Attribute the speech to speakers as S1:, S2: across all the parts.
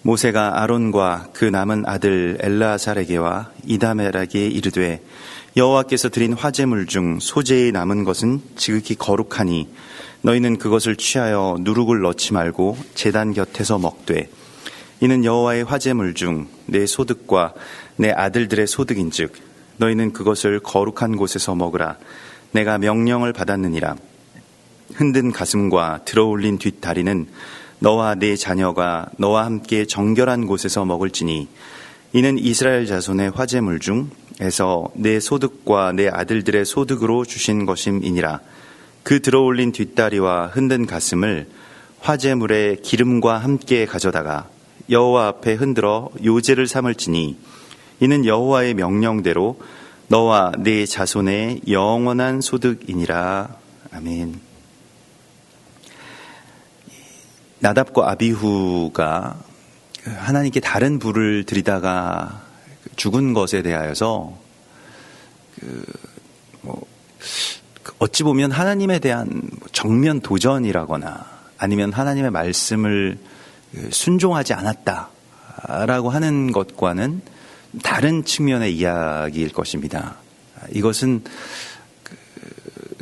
S1: 모세가 아론과 그 남은 아들 엘르아살에게와 이다멜에게 이르되 여호와께서 드린 화제물 중 소재의 남은 것은 지극히 거룩하니 너희는 그것을 취하여 누룩을 넣지 말고 제단 곁에서 먹되 이는 여호와의 화제물 중 내 소득과 내 아들들의 소득인즉 너희는 그것을 거룩한 곳에서 먹으라. 내가 명령을 받았느니라. 흔든 가슴과 들어올린 뒷다리는 너와 네 자녀가 너와 함께 정결한 곳에서 먹을지니 이는 이스라엘 자손의 화제물 중에서 내 소득과 내 아들들의 소득으로 주신 것임이니라. 그 들어올린 뒷다리와 흔든 가슴을 화제물의 기름과 함께 가져다가 여호와 앞에 흔들어 요제를 삼을지니 이는 여호와의 명령대로 너와 네 자손의 영원한 소득이니라. 아멘. 나답과 아비후가 하나님께 다른 불을 드리다가 죽은 것에 대하여서 어찌 보면 하나님에 대한 정면 도전이라거나 아니면 하나님의 말씀을 순종하지 않았다라고 하는 것과는 다른 측면의 이야기일 것입니다. 이것은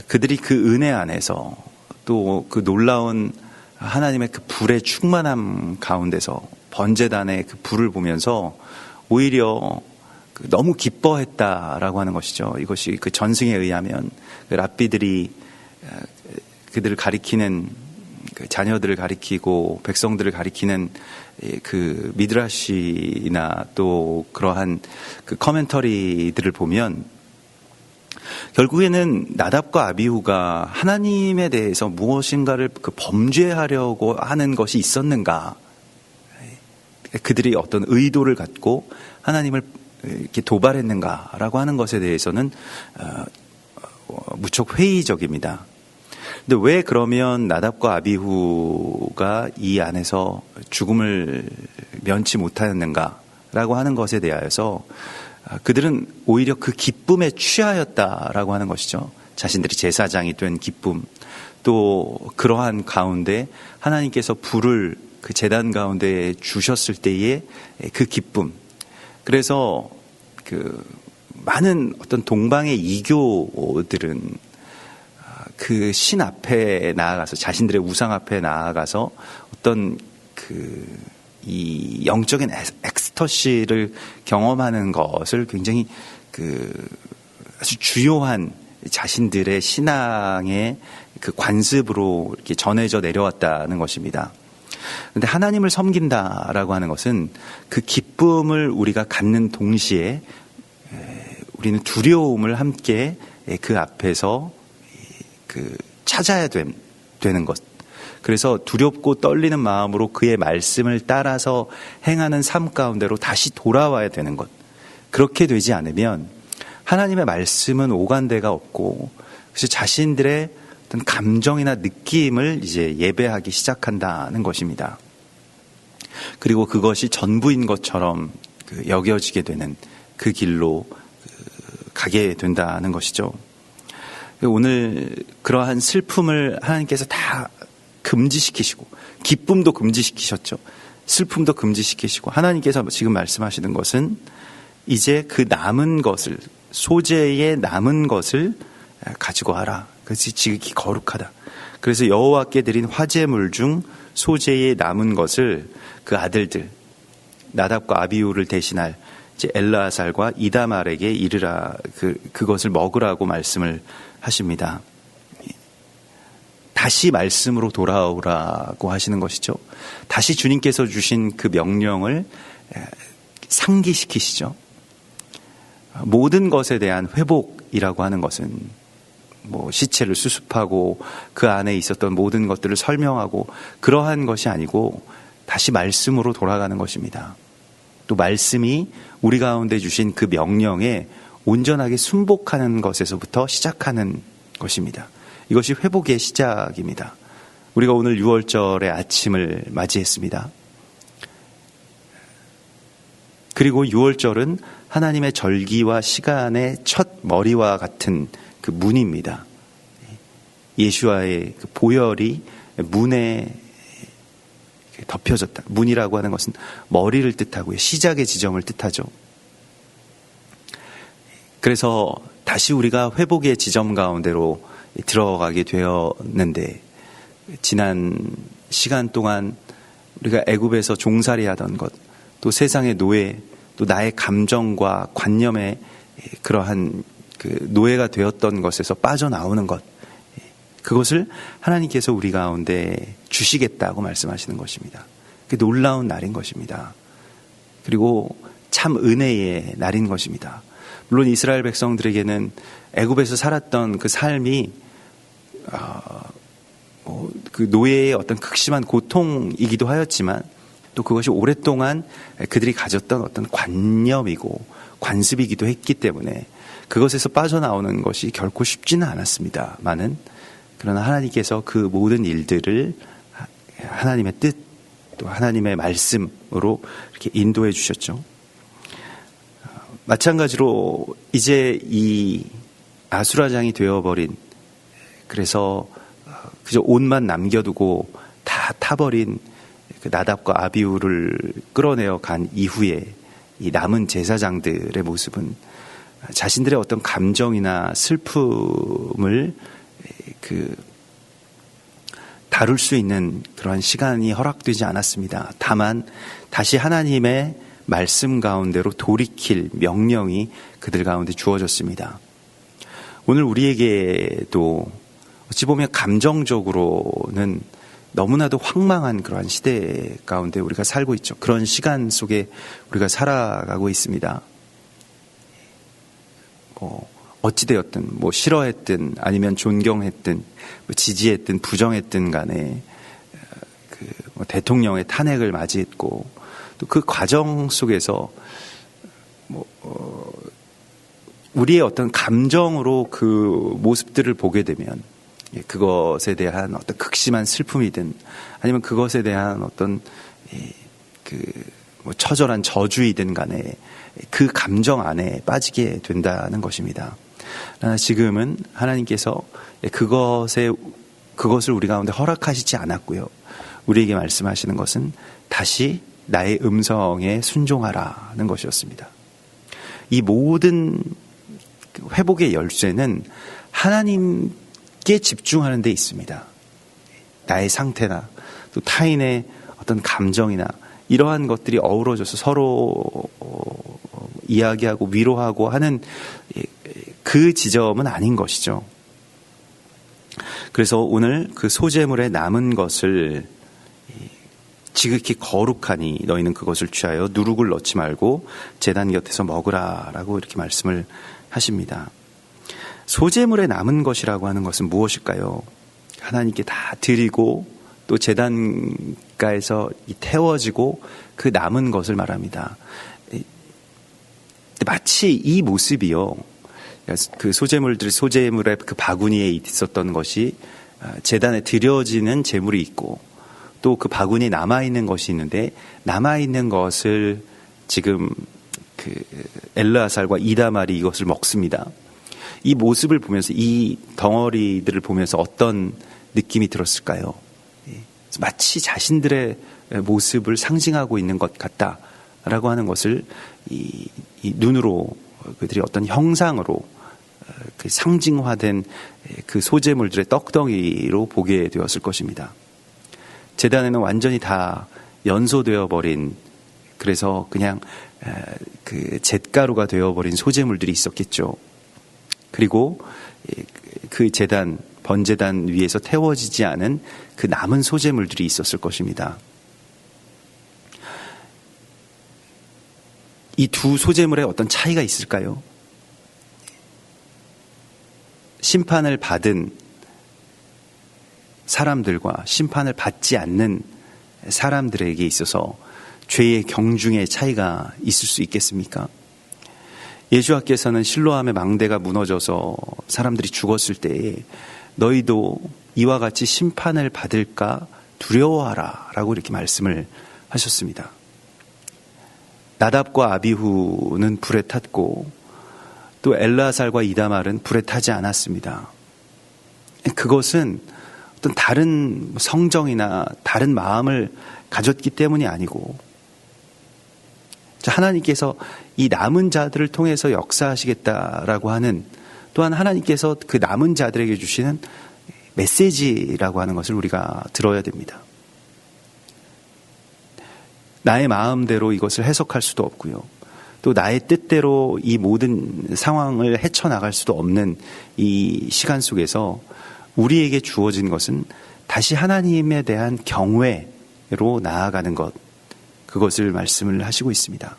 S1: 그들이 그 은혜 안에서 또 그 놀라운 하나님의 그 불의 충만함 가운데서 번제단의 그 불을 보면서 오히려 너무 기뻐했다라고 하는 것이죠. 이것이 그 전승에 의하면 그 랍비들이 그들을 가리키는 그 자녀들을 가리키고 백성들을 가리키는 그 미드라시나 또 그러한 그 커멘터리들을 보면 결국에는 나답과 아비후가 하나님에 대해서 무엇인가를 그 범죄하려고 하는 것이 있었는가, 그들이 어떤 의도를 갖고 하나님을 이렇게 도발했는가라고 하는 것에 대해서는 무척 회의적입니다. 근데 왜 그러면 나답과 아비후가 이 안에서 죽음을 면치 못하였는가라고 하는 것에 대하여서 그들은 오히려 그 기쁨에 취하였다라고 하는 것이죠. 자신들이 제사장이 된 기쁨, 또 그러한 가운데 하나님께서 불을 그 제단 가운데 주셨을 때의 그 기쁨. 그래서 그 많은 어떤 동방의 이교들은 그 신 앞에 나아가서 자신들의 우상 앞에 나아가서 어떤 이 영적인 엑스터시를 경험하는 것을 굉장히 아주 주요한 자신들의 신앙의 그 관습으로 이렇게 전해져 내려왔다는 것입니다. 그런데 하나님을 섬긴다라고 하는 것은 그 기쁨을 우리가 갖는 동시에 우리는 두려움을 함께 그 앞에서 찾아야 되는 것. 그래서 두렵고 떨리는 마음으로 그의 말씀을 따라서 행하는 삶 가운데로 다시 돌아와야 되는 것. 그렇게 되지 않으면 하나님의 말씀은 오간데가 없고 그래서 자신들의 어떤 감정이나 느낌을 이제 예배하기 시작한다는 것입니다. 그리고 그것이 전부인 것처럼 여겨지게 되는 그 길로 가게 된다는 것이죠. 오늘 그러한 슬픔을 하나님께서 다 금지시키시고 기쁨도 금지시키셨죠. 슬픔도 금지시키시고 하나님께서 지금 말씀하시는 것은 이제 그 남은 것을, 소재의 남은 것을 가지고 하라. 그것이 지극히 거룩하다. 그래서 여호와께 드린 화제물 중 소재의 남은 것을 그 아들들 나답과 아비후를 대신할 이제 엘르아살과 이다말에게 이르라. 그것을 먹으라고 말씀을 하십니다. 다시 말씀으로 돌아오라고 하시는 것이죠. 다시 주님께서 주신 그 명령을 상기시키시죠. 모든 것에 대한 회복이라고 하는 것은 시체를 수습하고 그 안에 있었던 모든 것들을 설명하고 그러한 것이 아니고 다시 말씀으로 돌아가는 것입니다. 또 말씀이 우리 가운데 주신 그 명령에 온전하게 순복하는 것에서부터 시작하는 것입니다. 이것이 회복의 시작입니다. 우리가 오늘 6월절의 아침을 맞이했습니다. 그리고 6월절은 하나님의 절기와 시간의 첫 머리와 같은 그 문입니다. 예수와의 그 보혈이 문에 덮여졌다. 문이라고 하는 것은 머리를 뜻하고요. 시작의 지점을 뜻하죠. 그래서 다시 우리가 회복의 지점 가운데로 들어가게 되었는데, 지난 시간 동안 우리가 애굽에서 종살이하던 것, 또 세상의 노예, 또 나의 감정과 관념에 그러한 그 노예가 되었던 것에서 빠져나오는 것, 그것을 하나님께서 우리 가운데 주시겠다고 말씀하시는 것입니다. 그 놀라운 날인 것입니다. 그리고 참 은혜의 날인 것입니다. 물론 이스라엘 백성들에게는 애굽에서 살았던 그 삶이 그 노예의 어떤 극심한 고통이기도 하였지만, 또 그것이 오랫동안 그들이 가졌던 어떤 관념이고 관습이기도 했기 때문에 그것에서 빠져나오는 것이 결코 쉽지는 않았습니다만은, 그러나 하나님께서 그 모든 일들을 하나님의 뜻, 또 하나님의 말씀으로 이렇게 인도해 주셨죠. 마찬가지로 이제 이 아수라장이 되어버린, 그래서 그저 옷만 남겨두고 다 타버린 그 나답과 아비후를 끌어내어 간 이후에 이 남은 제사장들의 모습은 자신들의 어떤 감정이나 슬픔을 다룰 수 있는 그러한 시간이 허락되지 않았습니다. 다만 다시 하나님의 말씀 가운데로 돌이킬 명령이 그들 가운데 주어졌습니다. 오늘 우리에게도 어찌 보면 감정적으로는 너무나도 황망한 그러한 시대 가운데 우리가 살고 있죠. 그런 시간 속에 우리가 살아가고 있습니다. 어찌되었든 싫어했든 아니면 존경했든 지지했든 부정했든 간에 대통령의 탄핵을 맞이했고, 또 그 과정 속에서 우리의 어떤 감정으로 그 모습들을 보게 되면 그것에 대한 어떤 극심한 슬픔이든 아니면 그것에 대한 어떤 처절한 저주이든 간에 그 감정 안에 빠지게 된다는 것입니다. 지금은 하나님께서 그것을 우리 가운데 허락하시지 않았고요. 우리에게 말씀하시는 것은 다시 나의 음성에 순종하라는 것이었습니다. 이 모든 회복의 열쇠는 하나님께 집중하는 데 있습니다. 나의 상태나 또 타인의 어떤 감정이나 이러한 것들이 어우러져서 서로 이야기하고 위로하고 하는 그 지점은 아닌 것이죠. 그래서 오늘 그 소재물에 남은 것을 지극히 거룩하니 너희는 그것을 취하여 누룩을 넣지 말고 제단 곁에서 먹으라라고 이렇게 말씀을 하십니다. 소재물에 남은 것이라고 하는 것은 무엇일까요? 하나님께 다 드리고 또 제단가에서 태워지고 그 남은 것을 말합니다. 마치 이 모습이요, 그 소재물의 그 바구니에 있었던 것이 제단에 드려지는 제물이 있고, 또 그 바구니에 남아있는 것이 있는데, 남아있는 것을 지금 그 엘르아살과 이다말이 이것을 먹습니다. 이 모습을 보면서, 이 덩어리들을 보면서 어떤 느낌이 들었을까요? 마치 자신들의 모습을 상징하고 있는 것 같다라고 하는 것을 이 눈으로, 그들이 어떤 형상으로 그 상징화된 그 소재물들의 떡덩이로 보게 되었을 것입니다. 제단에는 완전히 다 연소되어 버린, 그래서 그냥 그 잿가루가 되어버린 소재물들이 있었겠죠. 그리고 그 제단, 번제단 위에서 태워지지 않은 그 남은 소재물들이 있었을 것입니다. 이 두 소재물에 어떤 차이가 있을까요? 심판을 받은 사람들과 심판을 받지 않는 사람들에게 있어서 죄의 경중의 차이가 있을 수 있겠습니까? 예수께서는 실로암의 망대가 무너져서 사람들이 죽었을 때에 너희도 이와 같이 심판을 받을까 두려워하라 라고 이렇게 말씀을 하셨습니다. 나답과 아비후는 불에 탔고 또 엘르아살과 이다말은 불에 타지 않았습니다. 그것은 어떤 다른 성정이나 다른 마음을 가졌기 때문이 아니고, 하나님께서 이 남은 자들을 통해서 역사하시겠다라고 하는, 또한 하나님께서 그 남은 자들에게 주시는 메시지라고 하는 것을 우리가 들어야 됩니다. 나의 마음대로 이것을 해석할 수도 없고요. 또 나의 뜻대로 이 모든 상황을 헤쳐나갈 수도 없는 이 시간 속에서 우리에게 주어진 것은 다시 하나님에 대한 경외로 나아가는 것, 그것을 말씀을 하시고 있습니다.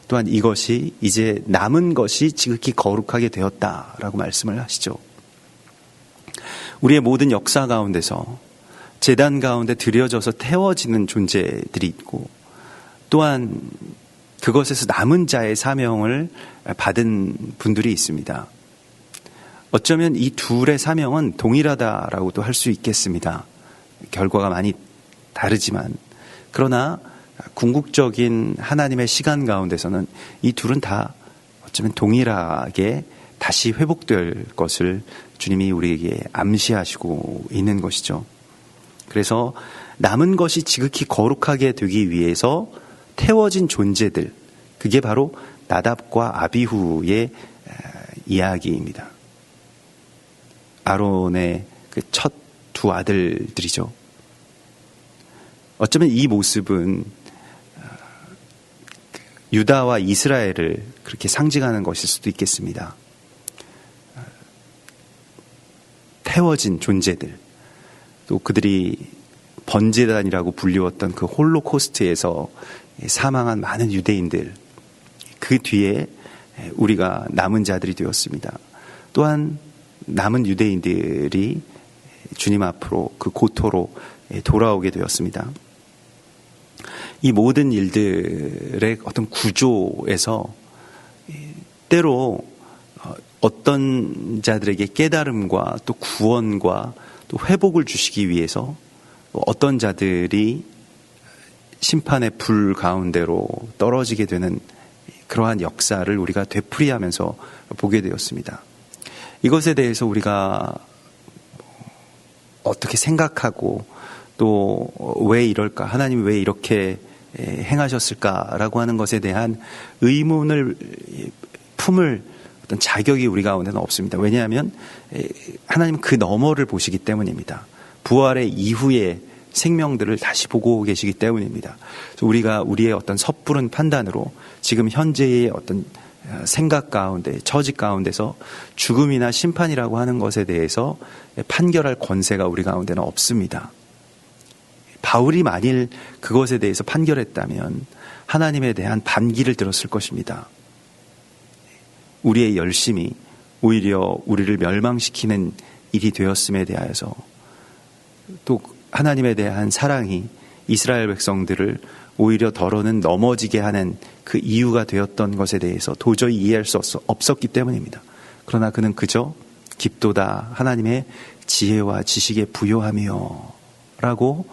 S1: 또한 이것이 이제 남은 것이 지극히 거룩하게 되었다라고 말씀을 하시죠. 우리의 모든 역사 가운데서 제단 가운데 드려져서 태워지는 존재들이 있고, 또한 그것에서 남은 자의 사명을 받은 분들이 있습니다. 어쩌면 이 둘의 사명은 동일하다라고도 할 수 있겠습니다. 결과가 많이 다르지만, 그러나 궁극적인 하나님의 시간 가운데서는 이 둘은 다 어쩌면 동일하게 다시 회복될 것을 주님이 우리에게 암시하시고 있는 것이죠. 그래서 남은 것이 지극히 거룩하게 되기 위해서 태워진 존재들, 그게 바로 나답과 아비후의 이야기입니다. 아론의 그 첫 두 아들들이죠. 어쩌면 이 모습은 유다와 이스라엘을 그렇게 상징하는 것일 수도 있겠습니다. 태워진 존재들, 또 그들이 번제단이라고 불리웠던 그 홀로코스트에서 사망한 많은 유대인들, 그 뒤에 우리가 남은 자들이 되었습니다. 또한 남은 유대인들이 주님 앞으로 그 고토로 돌아오게 되었습니다. 이 모든 일들의 어떤 구조에서 때로 어떤 자들에게 깨달음과 또 구원과 또 회복을 주시기 위해서 어떤 자들이 심판의 불 가운데로 떨어지게 되는 그러한 역사를 우리가 되풀이하면서 보게 되었습니다. 이것에 대해서 우리가 어떻게 생각하고 또 왜 이럴까, 하나님이 왜 이렇게 행하셨을까라고 하는 것에 대한 의문을 품을 어떤 자격이 우리 가운데는 없습니다. 왜냐하면 하나님은 그 너머를 보시기 때문입니다. 부활의 이후의 생명들을 다시 보고 계시기 때문입니다. 그래서 우리가 우리의 어떤 섣부른 판단으로 지금 현재의 어떤 생각 가운데, 처지 가운데서 죽음이나 심판이라고 하는 것에 대해서 판결할 권세가 우리 가운데는 없습니다. 바울이 만일 그것에 대해서 판결했다면 하나님에 대한 반기를 들었을 것입니다. 우리의 열심이 오히려 우리를 멸망시키는 일이 되었음에 대하여서, 또 하나님에 대한 사랑이 이스라엘 백성들을 오히려 더러는 넘어지게 하는 그 이유가 되었던 것에 대해서 도저히 이해할 수 없었기 때문입니다. 그러나 그는 그저 깊도다 하나님의 지혜와 지식에 부요하며 라고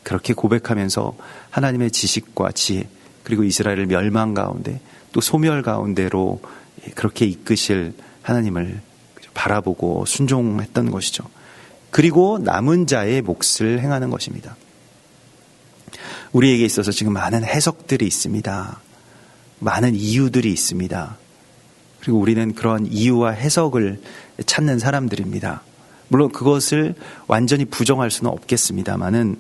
S1: 그렇게 고백하면서 하나님의 지식과 지혜, 그리고 이스라엘을 멸망 가운데 또 소멸 가운데로 그렇게 이끄실 하나님을 바라보고 순종했던 것이죠. 그리고 남은 자의 몫을 행하는 것입니다. 우리에게 있어서 지금 많은 해석들이 있습니다. 많은 이유들이 있습니다. 그리고 우리는 그런 이유와 해석을 찾는 사람들입니다. 물론 그것을 완전히 부정할 수는 없겠습니다만은,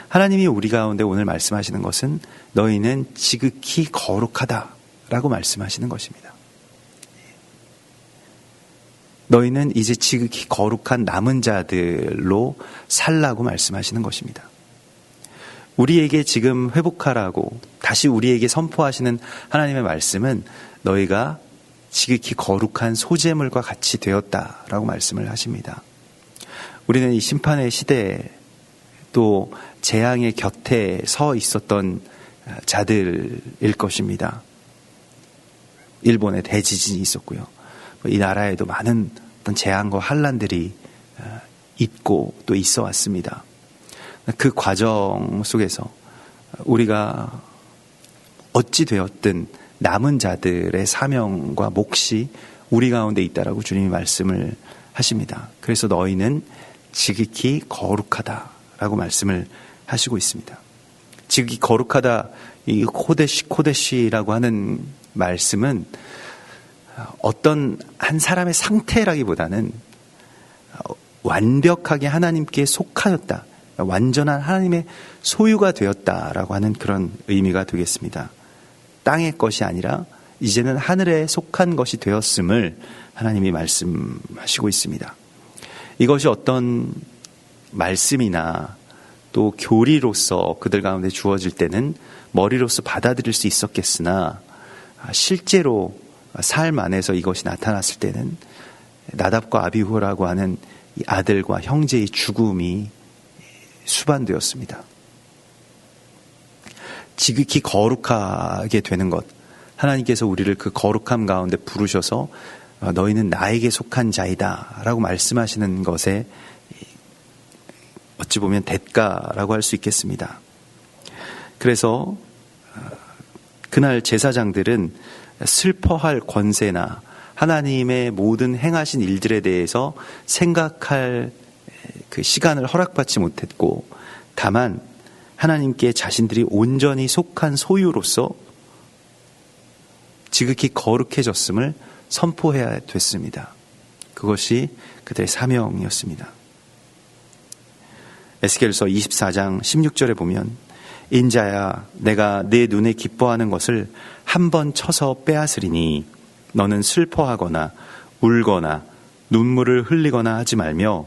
S1: 하나님이 우리 가운데 오늘 말씀하시는 것은 너희는 지극히 거룩하다라고 말씀하시는 것입니다. 너희는 이제 지극히 거룩한 남은 자들로 살라고 말씀하시는 것입니다. 우리에게 지금 회복하라고 다시 우리에게 선포하시는 하나님의 말씀은 너희가 지극히 거룩한 소재물과 같이 되었다라고 말씀을 하십니다. 우리는 이 심판의 시대에 또 재앙의 곁에 서 있었던 자들일 것입니다. 일본에 대지진이 있었고요. 이 나라에도 많은 어떤 재앙과 환란들이 있고 또 있어 왔습니다. 그 과정 속에서 우리가 어찌 되었든 남은 자들의 사명과 몫이 우리 가운데 있다라고 주님이 말씀을 하십니다. 그래서 너희는 지극히 거룩하다라고 말씀을 하시고 있습니다. 지극히 거룩하다, 이 코데시라고 하는 말씀은 어떤 한 사람의 상태라기보다는 완벽하게 하나님께 속하였다, 완전한 하나님의 소유가 되었다라고 하는 그런 의미가 되겠습니다. 땅의 것이 아니라 이제는 하늘에 속한 것이 되었음을 하나님이 말씀하시고 있습니다. 이것이 어떤 말씀이나 또 교리로서 그들 가운데 주어질 때는 머리로서 받아들일 수 있었겠으나 실제로 삶 안에서 이것이 나타났을 때는 나답과 아비후라고 하는 이 아들과 형제의 죽음이 수반되었습니다. 지극히 거룩하게 되는 것, 하나님께서 우리를 그 거룩함 가운데 부르셔서 너희는 나에게 속한 자이다 라고 말씀하시는 것에 어찌 보면 대가라고 할 수 있겠습니다. 그래서 그날 제사장들은 슬퍼할 권세나 하나님의 모든 행하신 일들에 대해서 생각할 그 시간을 허락받지 못했고, 다만 하나님께 자신들이 온전히 속한 소유로서 지극히 거룩해졌음을 선포해야 됐습니다. 그것이 그들의 사명이었습니다. 에스겔서 24장 16절에 보면, 인자야 내가 내 눈에 기뻐하는 것을 한 번 쳐서 빼앗으리니 너는 슬퍼하거나 울거나 눈물을 흘리거나 하지 말며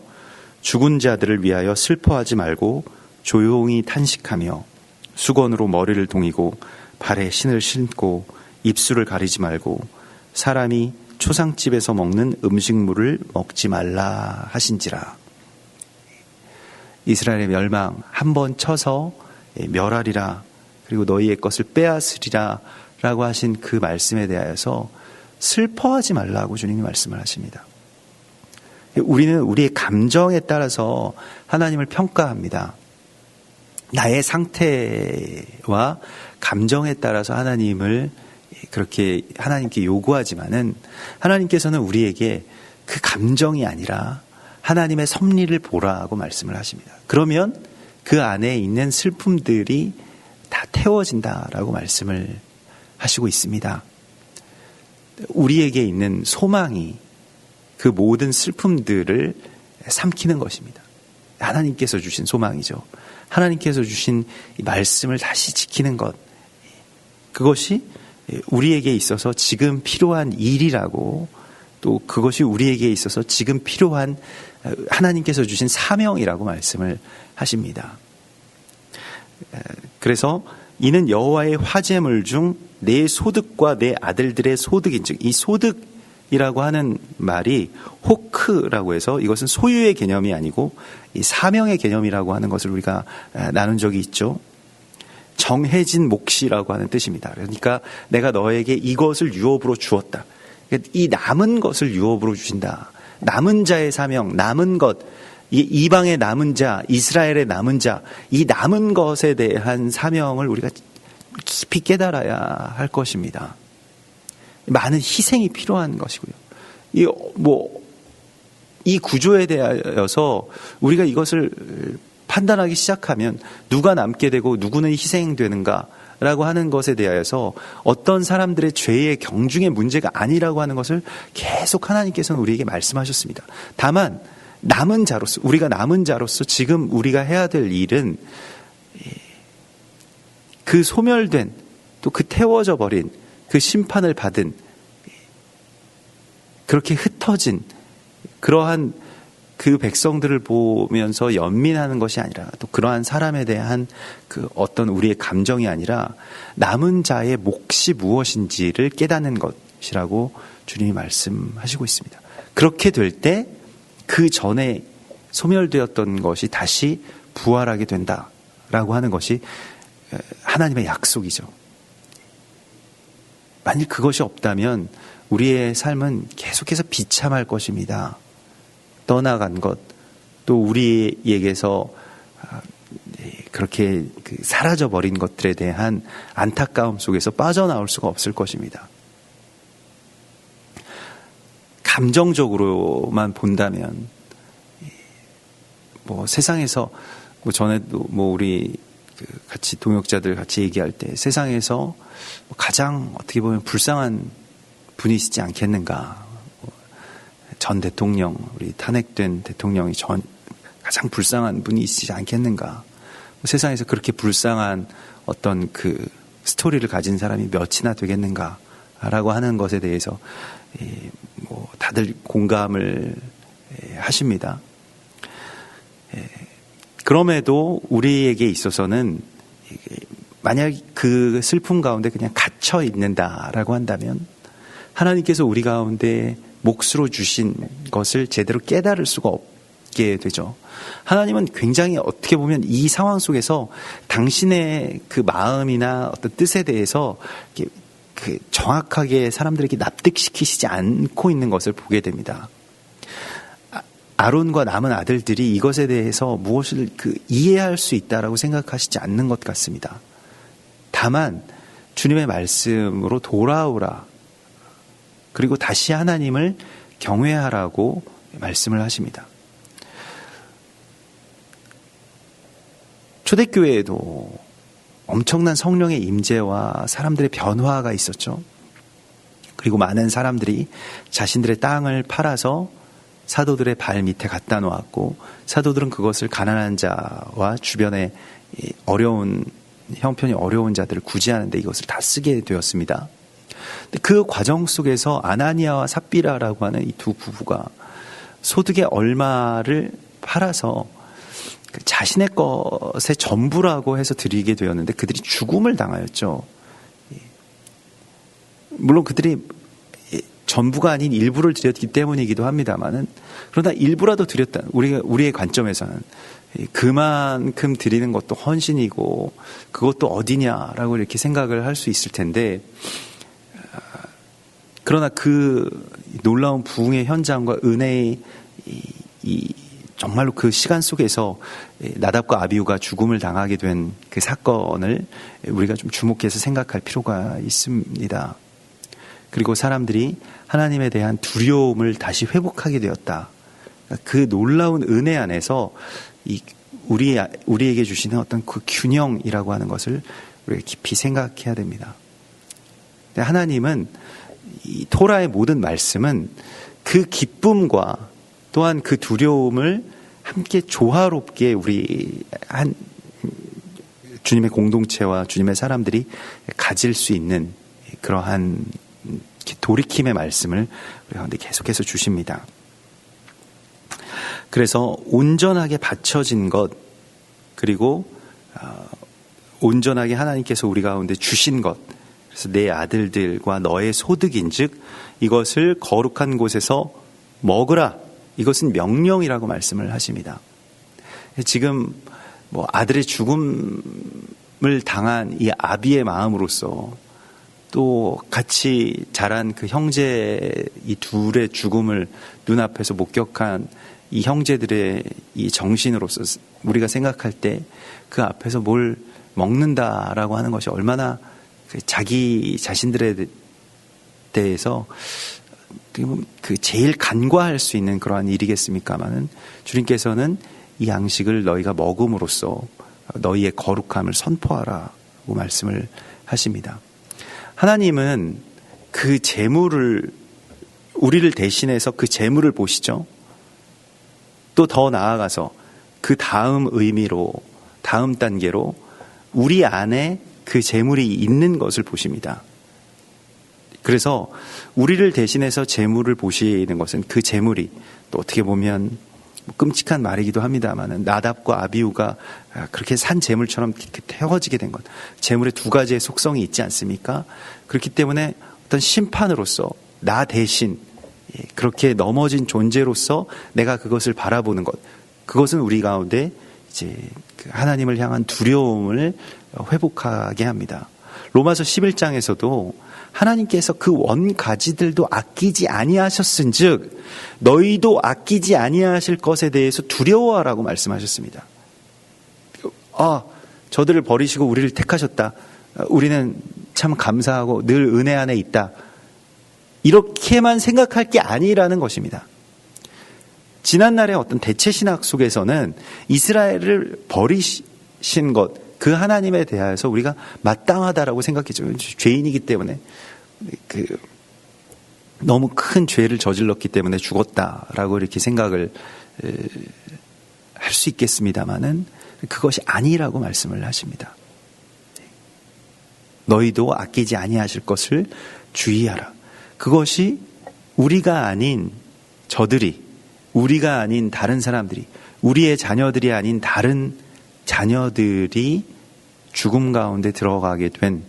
S1: 죽은 자들을 위하여 슬퍼하지 말고 조용히 탄식하며 수건으로 머리를 동이고 발에 신을 신고 입술을 가리지 말고 사람이 초상집에서 먹는 음식물을 먹지 말라 하신지라. 이스라엘의 멸망, 한 번 쳐서 멸하리라, 그리고 너희의 것을 빼앗으리라 라고 하신 그 말씀에 대하여서 슬퍼하지 말라고 주님이 말씀을 하십니다. 우리는 우리의 감정에 따라서 하나님을 평가합니다. 나의 상태와 감정에 따라서 하나님을 그렇게 하나님께 요구하지만은, 하나님께서는 우리에게 그 감정이 아니라 하나님의 섭리를 보라고 말씀을 하십니다. 그러면 그 안에 있는 슬픔들이 다 태워진다라고 말씀을 하시고 있습니다. 우리에게 있는 소망이 그 모든 슬픔들을 삼키는 것입니다. 하나님께서 주신 소망이죠. 하나님께서 주신 이 말씀을 다시 지키는 것, 그것이 우리에게 있어서 지금 필요한 일이라고, 또 그것이 우리에게 있어서 지금 필요한 하나님께서 주신 사명이라고 말씀을 하십니다. 그래서 이는 여호와의 화제물 중 내 소득과 내 아들들의 소득인즉, 이 소득이라고 하는 말이 호크라고 해서 이것은 소유의 개념이 아니고 이 사명의 개념이라고 하는 것을 우리가 나눈 적이 있죠. 정해진 몫이라고 하는 뜻입니다. 그러니까 내가 너에게 이것을 유업으로 주었다. 이 남은 것을 유업으로 주신다. 남은 자의 사명, 남은 것, 이방의 남은 자, 이스라엘의 남은 자, 이 남은 것에 대한 사명을 우리가 깊이 깨달아야 할 것입니다. 많은 희생이 필요한 것이고요. 이 구조에 대하여서 우리가 이것을 판단하기 시작하면 누가 남게 되고 누구는 희생되는가 라고 하는 것에 대하여서 어떤 사람들의 죄의 경중의 문제가 아니라고 하는 것을 계속 하나님께서는 우리에게 말씀하셨습니다. 다만 남은 자로서, 우리가 남은 자로서 지금 우리가 해야 될 일은 그 소멸된, 또 그 태워져 버린, 그 심판을 받은, 그렇게 흩어진 그러한 그 백성들을 보면서 연민하는 것이 아니라, 또 그러한 사람에 대한 그 어떤 우리의 감정이 아니라 남은 자의 몫이 무엇인지를 깨닫는 것이라고 주님이 말씀하시고 있습니다. 그렇게 될 때 그 전에 소멸되었던 것이 다시 부활하게 된다라고 하는 것이 하나님의 약속이죠. 만일 그것이 없다면 우리의 삶은 계속해서 비참할 것입니다. 떠나간 것, 또 우리에게서 그렇게 사라져버린 것들에 대한 안타까움 속에서 빠져나올 수가 없을 것입니다. 감정적으로만 본다면, 세상에서 전에도 우리 같이 동역자들 같이 얘기할 때 세상에서 가장 어떻게 보면 불쌍한 분이시지 않겠는가. 전 대통령, 우리 탄핵된 대통령이 가장 불쌍한 분이시지 않겠는가. 세상에서 그렇게 불쌍한 어떤 그 스토리를 가진 사람이 몇이나 되겠는가라고 하는 것에 대해서 다들 공감을 하십니다. 그럼에도 우리에게 있어서는 만약 그 슬픔 가운데 그냥 갇혀 있는다라고 한다면 하나님께서 우리 가운데 몫으로 주신 것을 제대로 깨달을 수가 없게 되죠. 하나님은 굉장히 어떻게 보면 이 상황 속에서 당신의 그 마음이나 어떤 뜻에 대해서 그 정확하게 사람들에게 납득시키시지 않고 있는 것을 보게 됩니다. 아론과 남은 아들들이 이것에 대해서 무엇을 이해할 수 있다라고 생각하시지 않는 것 같습니다. 다만 주님의 말씀으로 돌아오라. 그리고 다시 하나님을 경외하라고 말씀을 하십니다. 초대교회에도 엄청난 성령의 임재와 사람들의 변화가 있었죠. 그리고 많은 사람들이 자신들의 땅을 팔아서 사도들의 발 밑에 갖다 놓았고 사도들은 그것을 가난한 자와 주변에 어려운 형편이 어려운 자들을 구제하는 데 이것을 다 쓰게 되었습니다. 그 과정 속에서 아나니아와 삽비라라고 하는 이 두 부부가 소득의 얼마를 팔아서 자신의 것의 전부라고 해서 드리게 되었는데 그들이 죽음을 당하였죠. 물론 그들이 전부가 아닌 일부를 드렸기 때문이기도 합니다만은 그러나 일부라도 드렸다. 우리의 관점에서는 그만큼 드리는 것도 헌신이고 그것도 어디냐라고 이렇게 생각을 할 수 있을 텐데 그러나 그 놀라운 부흥의 현장과 은혜의 정말로 그 시간 속에서 나답과 아비후가 죽음을 당하게 된 그 사건을 우리가 좀 주목해서 생각할 필요가 있습니다. 그리고 사람들이 하나님에 대한 두려움을 다시 회복하게 되었다. 그 놀라운 은혜 안에서 우리에게 주시는 어떤 그 균형이라고 하는 것을 우리가 깊이 생각해야 됩니다. 하나님은 이 토라의 모든 말씀은 그 기쁨과 또한 그 두려움을 함께 조화롭게 우리 주님의 공동체와 주님의 사람들이 가질 수 있는 그러한 돌이킴의 말씀을 우리 가운데 계속해서 주십니다. 그래서 온전하게 바쳐진 것 그리고 온전하게 하나님께서 우리 가운데 주신 것 그래서 내 아들들과 너의 소득인즉 이것을 거룩한 곳에서 먹으라. 이것은 명령이라고 말씀을 하십니다. 지금 아들의 죽음을 당한 이 아비의 마음으로서 또 같이 자란 그 형제 이 둘의 죽음을 눈앞에서 목격한 이 형제들의 이 정신으로서 우리가 생각할 때 그 앞에서 뭘 먹는다라고 하는 것이 얼마나 자기 자신들에 대해서 그 제일 간과할 수 있는 그러한 일이겠습니까마는 주님께서는 이 양식을 너희가 먹음으로써 너희의 거룩함을 선포하라고 말씀을 하십니다. 하나님은 그 재물을 우리를 대신해서 그 재물을 보시죠. 또 더 나아가서 그 다음 의미로 다음 단계로 우리 안에 그 재물이 있는 것을 보십니다. 그래서 우리를 대신해서 재물을 보시는 것은 그 재물이 또 어떻게 보면 끔찍한 말이기도 합니다만은 나답과 아비후가 그렇게 산 재물처럼 태워지게 된 것. 재물의 두 가지의 속성이 있지 않습니까? 그렇기 때문에 어떤 심판으로서 나 대신 그렇게 넘어진 존재로서 내가 그것을 바라보는 것. 그것은 우리 가운데 이제 하나님을 향한 두려움을 회복하게 합니다. 로마서 11장에서도 하나님께서 그 원가지들도 아끼지 아니하셨은즉 너희도 아끼지 아니하실 것에 대해서 두려워하라고 말씀하셨습니다. 저들을 버리시고 우리를 택하셨다. 우리는 참 감사하고 늘 은혜 안에 있다. 이렇게만 생각할 게 아니라는 것입니다. 지난날의 어떤 대체신학 속에서는 이스라엘을 버리신 것, 그 하나님에 대하여서 우리가 마땅하다라고 생각했죠. 죄인이기 때문에 너무 큰 죄를 저질렀기 때문에 죽었다라고 이렇게 생각을 할 수 있겠습니다만은 그것이 아니라고 말씀을 하십니다. 너희도 아끼지 아니하실 것을 주의하라. 그것이 우리가 아닌 저들이, 우리가 아닌 다른 사람들이, 우리의 자녀들이 아닌 다른 자녀들이 죽음 가운데 들어가게 된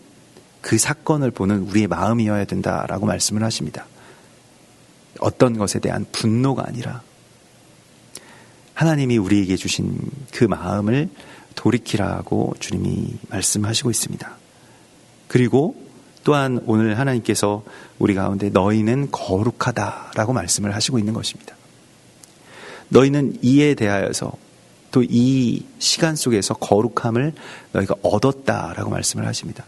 S1: 그 사건을 보는 우리의 마음이어야 된다라고 말씀을 하십니다. 어떤 것에 대한 분노가 아니라 하나님이 우리에게 주신 그 마음을 돌이키라고 주님이 말씀하시고 있습니다. 그리고 또한 오늘 하나님께서 우리 가운데 너희는 거룩하다라고 말씀을 하시고 있는 것입니다. 너희는 이에 대하여서 또 이 시간 속에서 거룩함을 너희가 얻었다라고 말씀을 하십니다.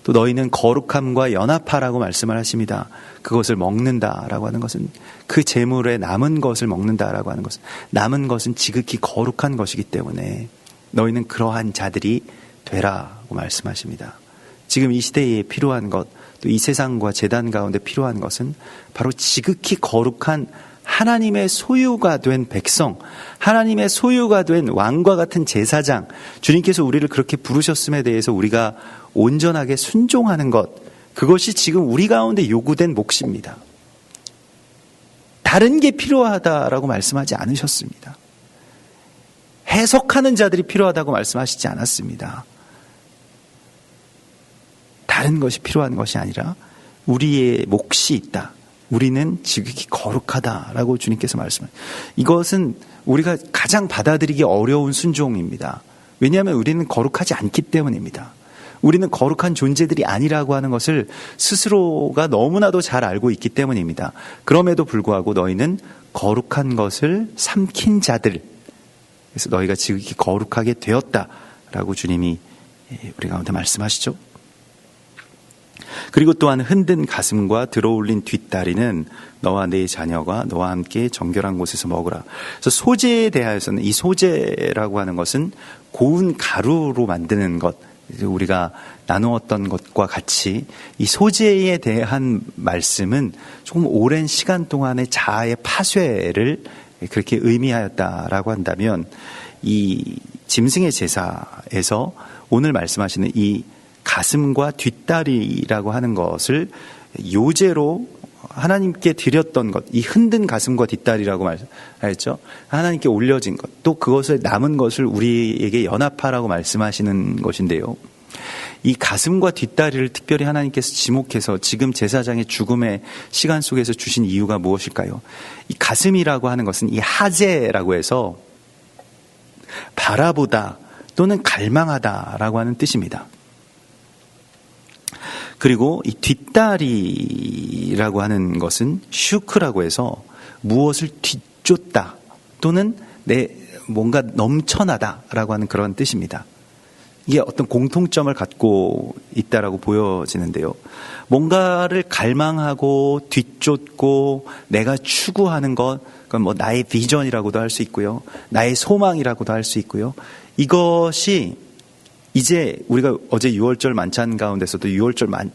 S1: 또 너희는 거룩함과 연합하라고 말씀을 하십니다. 그것을 먹는다라고 하는 것은 그 재물에 남은 것을 먹는다라고 하는 것은 남은 것은 지극히 거룩한 것이기 때문에 너희는 그러한 자들이 되라고 말씀하십니다. 지금 이 시대에 필요한 것, 또 이 세상과 재단 가운데 필요한 것은 바로 지극히 거룩한 하나님의 소유가 된 백성, 하나님의 소유가 된 왕과 같은 제사장, 주님께서 우리를 그렇게 부르셨음에 대해서 우리가 온전하게 순종하는 것, 그것이 지금 우리 가운데 요구된 몫입니다. 다른 게 필요하다라고 말씀하지 않으셨습니다. 해석하는 자들이 필요하다고 말씀하시지 않았습니다. 다른 것이 필요한 것이 아니라 우리의 몫이 있다. 우리는 지극히 거룩하다라고 주님께서 말씀하십니다. 이것은 우리가 가장 받아들이기 어려운 순종입니다. 왜냐하면 우리는 거룩하지 않기 때문입니다. 우리는 거룩한 존재들이 아니라고 하는 것을 스스로가 너무나도 잘 알고 있기 때문입니다. 그럼에도 불구하고 너희는 거룩한 것을 삼킨 자들, 그래서 너희가 지극히 거룩하게 되었다라고 주님이 우리 가운데 말씀하시죠. 그리고 또한 흔든 가슴과 들어올린 뒷다리는 너와 네 자녀가 너와 함께 정결한 곳에서 먹으라. 그래서 소재에 대하여서는 이 소재라고 하는 것은 고운 가루로 만드는 것, 우리가 나누었던 것과 같이 이 소재에 대한 말씀은 조금 오랜 시간 동안의 자아의 파쇄를 그렇게 의미하였다라고 한다면 이 짐승의 제사에서 오늘 말씀하시는 이 가슴과 뒷다리라고 하는 것을 요제로 하나님께 드렸던 것, 이 흔든 가슴과 뒷다리라고 말했죠. 하나님께 올려진 것, 또 그것을 남은 것을 우리에게 연합하라고 말씀하시는 것인데요. 이 가슴과 뒷다리를 특별히 하나님께서 지목해서 지금 제사장의 죽음의 시간 속에서 주신 이유가 무엇일까요? 이 가슴이라고 하는 것은 이 하제라고 해서 바라보다 또는 갈망하다라고 하는 뜻입니다. 그리고 이 뒷다리라고 하는 것은 슈크라고 해서 무엇을 뒤쫓다 또는 뭔가 넘쳐나다라고 하는 그런 뜻입니다. 이게 어떤 공통점을 갖고 있다라고 보여지는데요. 뭔가를 갈망하고 뒤쫓고 내가 추구하는 것, 그건 뭐 나의 비전이라고도 할 수 있고요. 나의 소망이라고도 할 수 있고요. 이것이 이제 우리가 어제 6월절 만찬 가운데서도 6월절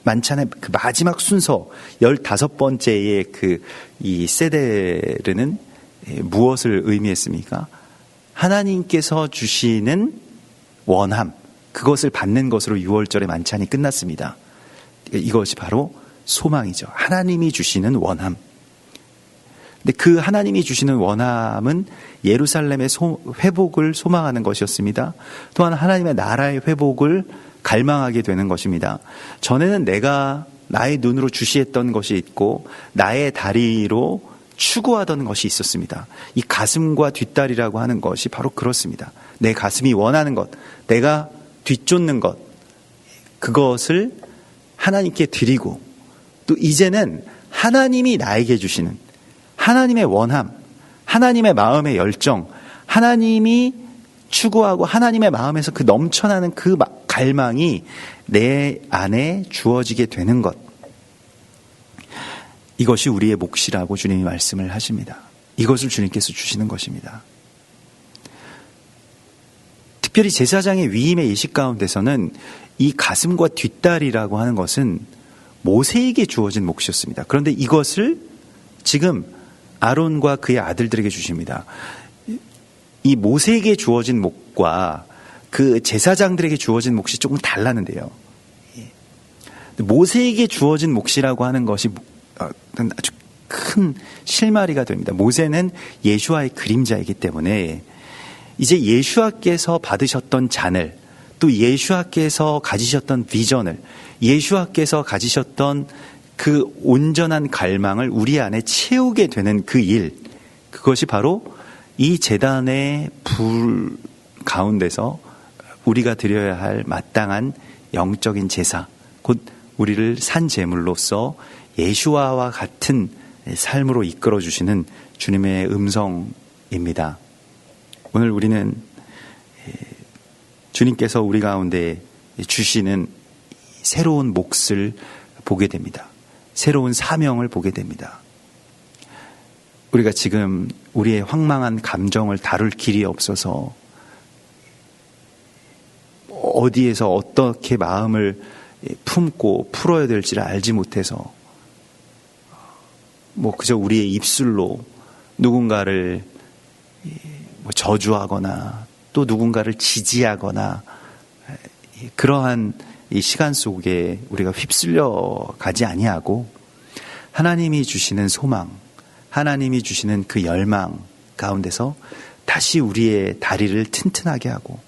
S1: 만찬의 그 마지막 순서 15번째의 이 세데르는 무엇을 의미했습니까? 하나님께서 주시는 원함, 그것을 받는 것으로 6월절의 만찬이 끝났습니다. 이것이 바로 소망이죠. 하나님이 주시는 원함. 근데 그 하나님이 주시는 원함은 예루살렘의 회복을 소망하는 것이었습니다. 또한 하나님의 나라의 회복을 갈망하게 되는 것입니다. 전에는 내가 나의 눈으로 주시했던 것이 있고 나의 다리로 추구하던 것이 있었습니다. 이 가슴과 뒷다리라고 하는 것이 바로 그렇습니다. 내 가슴이 원하는 것, 내가 뒤쫓는 것, 그것을 하나님께 드리고 또 이제는 하나님이 나에게 주시는 하나님의 원함, 하나님의 마음의 열정, 하나님이 추구하고 하나님의 마음에서 그 넘쳐나는 그 갈망이 내 안에 주어지게 되는 것, 이것이 우리의 몫이라고 주님이 말씀을 하십니다. 이것을 주님께서 주시는 것입니다. 특별히 제사장의 위임의 예식 가운데서는 이 가슴과 뒷다리라고 하는 것은 모세에게 주어진 몫이었습니다. 그런데 이것을 지금 아론과 그의 아들들에게 주십니다. 이 모세에게 주어진 몫과 그 제사장들에게 주어진 몫이 조금 달랐는데요. 모세에게 주어진 몫이라고 하는 것이 아주 큰 실마리가 됩니다. 모세는 예수와의 그림자이기 때문에 이제 예수와께서 받으셨던 잔을, 또 예수와께서 가지셨던 비전을, 예수와께서 가지셨던 그 온전한 갈망을 우리 안에 채우게 되는 그 일, 그것이 바로 이 제단의 불 가운데서 우리가 드려야 할 마땅한 영적인 제사, 곧 우리를 산 제물로서 예수와와 같은 삶으로 이끌어 주시는 주님의 음성입니다. 오늘 우리는 주님께서 우리 가운데 주시는 새로운 몫을 보게 됩니다. 새로운 사명을 보게 됩니다. 우리가 지금 우리의 황망한 감정을 다룰 길이 없어서 어디에서 어떻게 마음을 품고 풀어야 될지를 알지 못해서 그저 우리의 입술로 누군가를 저주하거나 또 누군가를 지지하거나 그러한 이 시간 속에 우리가 휩쓸려 가지 아니하고 하나님이 주시는 소망, 하나님이 주시는 그 열망 가운데서 다시 우리의 다리를 튼튼하게 하고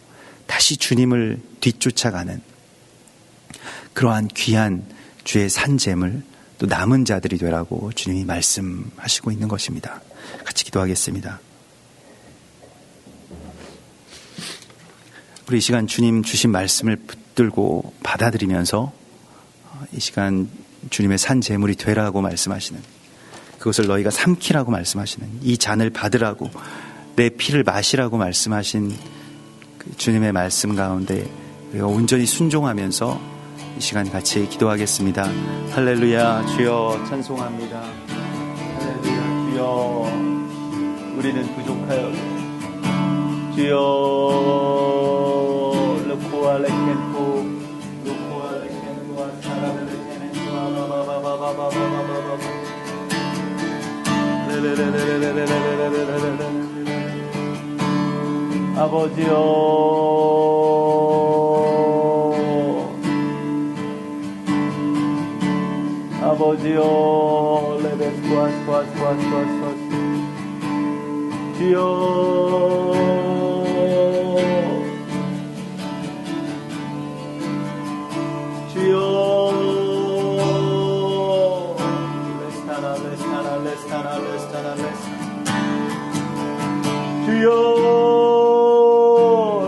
S1: 다시 주님을 뒤쫓아가는 그러한 귀한 주의 산재물, 또 남은 자들이 되라고 주님이 말씀하시고 있는 것입니다. 같이 기도하겠습니다. 우리 이 시간 주님 주신 말씀을 붙들고 받아들이면서 이 시간 주님의 산 제물이 되라고 말씀하시는, 그것을 너희가 삼키라고 말씀하시는, 이 잔을 받으라고, 내 피를 마시라고 말씀하신 그 주님의 말씀 가운데 우리가 온전히 순종하면서 이 시간 같이 기도하겠습니다. 할렐루야. 주여 찬송합니다. 할렐루야. 주여 우리는 부족하여 주여 아버지여, 아버지여, 주여, 주여,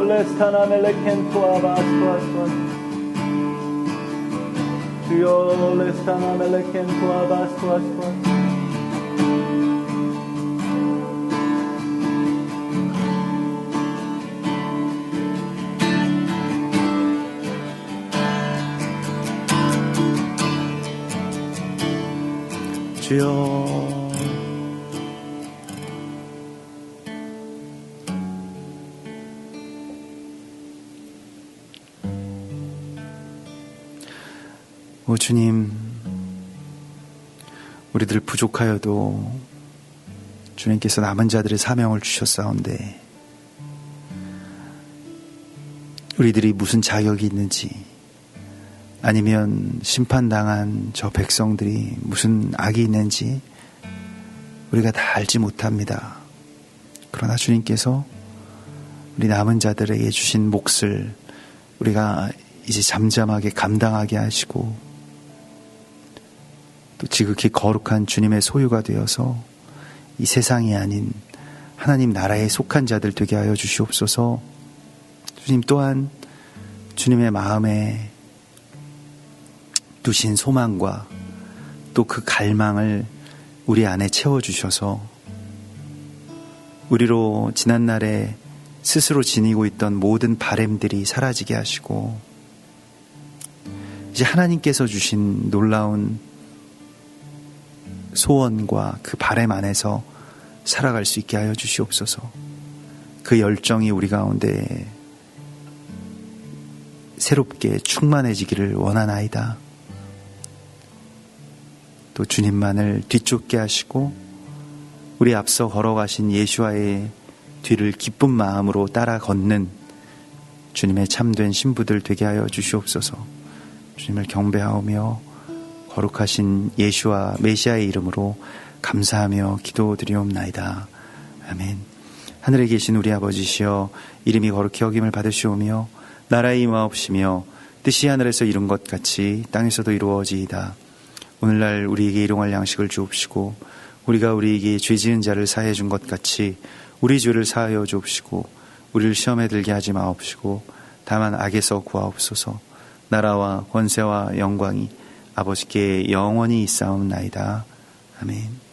S1: 레스타나 멜레켄토 아바스토아스토아, 주여, 레스타나 멜레켄토 아바스토아스토아. 주여, 오 주님, 우리들 부족하여도 주님께서 남은 자들의 사명을 주셨사온데 우리들이 무슨 자격이 있는지, 아니면 심판당한 저 백성들이 무슨 악이 있는지 우리가 다 알지 못합니다. 그러나 주님께서 우리 남은 자들에게 주신 몫을 우리가 이제 잠잠하게 감당하게 하시고, 또 지극히 거룩한 주님의 소유가 되어서 이 세상이 아닌 하나님 나라에 속한 자들 되게 하여 주시옵소서. 주님 또한 주님의 마음에 두신 소망과 또 그 갈망을 우리 안에 채워주셔서 우리로 지난날에 스스로 지니고 있던 모든 바램들이 사라지게 하시고, 이제 하나님께서 주신 놀라운 소원과 그 바램 안에서 살아갈 수 있게 하여 주시옵소서. 그 열정이 우리 가운데 새롭게 충만해지기를 원하나이다. 또 주님만을 뒤쫓게 하시고 우리 앞서 걸어가신 예수와의 뒤를 기쁜 마음으로 따라 걷는 주님의 참된 신부들 되게 하여 주시옵소서. 주님을 경배하오며 거룩하신 예수와 메시아의 이름으로 감사하며 기도드리옵나이다. 아멘. 하늘에 계신 우리 아버지시여, 이름이 거룩히 여김을 받으시오며 나라의 임하옵시며 뜻이 하늘에서 이룬 것 같이 땅에서도 이루어지이다. 오늘날 우리에게 일용할 양식을 주옵시고 우리가 우리에게 죄 지은 자를 사하여 준 것 같이 우리 죄를 사하여 주옵시고 우리를 시험에 들게 하지 마옵시고 다만 악에서 구하옵소서. 나라와 권세와 영광이 아버지께 영원히 있사옵나이다. 아멘.